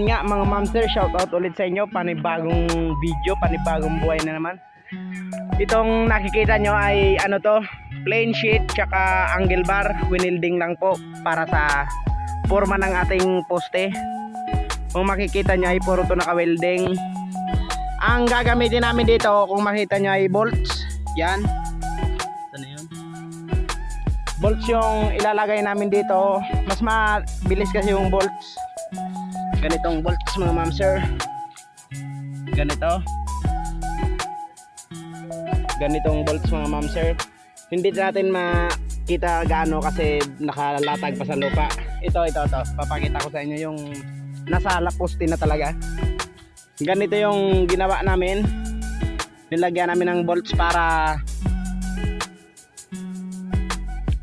Yun nga mga mamster, shoutout ulit sa inyo. Panibagong video, panibagong buhay na naman. Itong nakikita nyo ay ano to, plain sheet tsaka angle bar. Winilding lang po para sa forma ng ating poste. Kung makikita nyo ay puro to naka-welding. Ang gagamitin namin dito, kung makita nyo ay bolts. Yan. Ano yun? Bolts yung ilalagay namin dito. Mas mabilis kasi yung bolts. Ganitong bolts mga mamser. Ganitong bolts mga mamser. Hindi natin makita gaano kasi nakalatag pa sa lupa. Ito. Papakita ko sa inyo yung nasa poste na talaga. Ganito yung ginawa namin. Nilagyan namin ng bolts para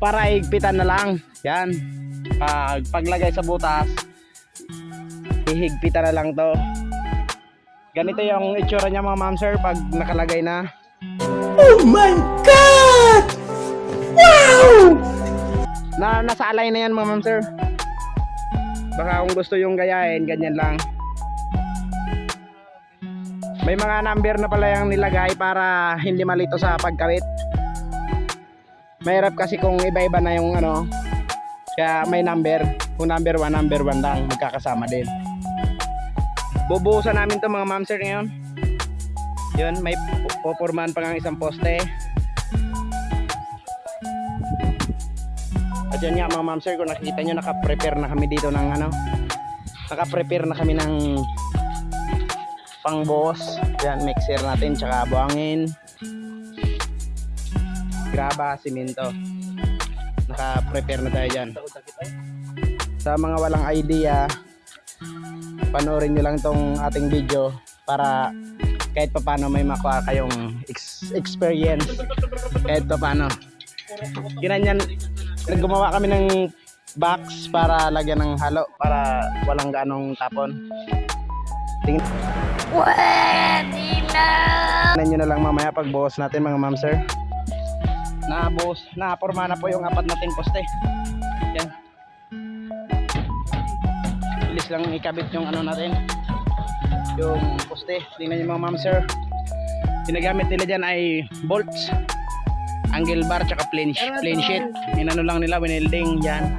higpitan na lang. Yan. Paglagay sa butas, hihigpitan na lang to. Ganito yung itsura niya mga mamser pag nakalagay na. Oh my God! Wow! Nasa alay na yan mga mamser. Baka kung gusto yung gayahin, ganyan lang. May mga number na pala yung nilagay para hindi malito sa pagkawit. Mahirap kasi kung iba-iba na yung ano. Kaya may number. Kung number 1 lang, magkakasama din. Bubuhusan namin to mga mamser ngayon. Yun, may pupurmahan pa ng isang poste. At yun nga mga mamser, kung nakikita nyo, naka-prepare na kami dito ng ano. Naka-prepare na kami ng pangbuhos. Yan, mixer natin, tsaka buhangin, graba, simento. Naka-prepare na tayo dyan. Sa mga walang idea, panoorin nyo lang tong ating video para kahit pa paano may makuha kayong experience. Kahit pa paano. Ginanyan, naggumawa kami ng box para lagyan ng halo para walang ganong tapon. Tingnan nyo na lang mamaya pag buhos natin mga mamser. Naporma na po yung apat natin poste. Yan. Bilis lang ikabit yung ano natin, yung poste. Tingnan nyo mga mamser. Ginagamit nila dyan ay bolts, angle bar, tsaka plain sheet. Inano lang nila, winelding. Yan.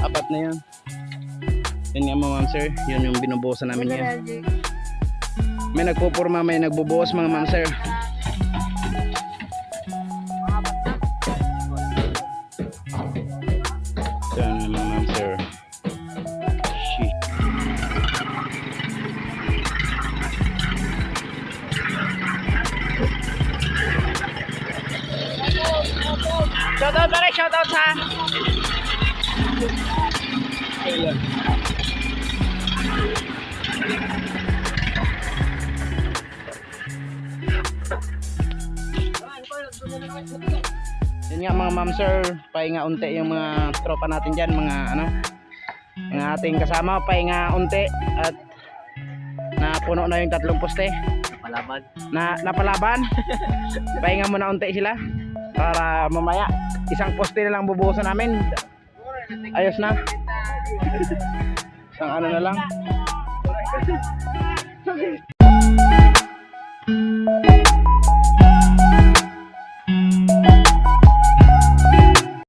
Apat na yan. Yun nga mga mamser, yun yung binubuhusan namin yan. May nagpupurma, may nagbubuhos mga mamser. Yan mga mamser. Shit. Shoutout pare, shoutout sa Ayan. Yun nga mga mamser, pahinga unti yung mga tropa natin dyan, mga ano, yung ating kasama, pahinga unti at napuno na yung 3 poste. Napalaban. Pahinga muna unti sila para mamaya isang poste na lang bubuhusan namin. Ayos na. Isang ano na lang.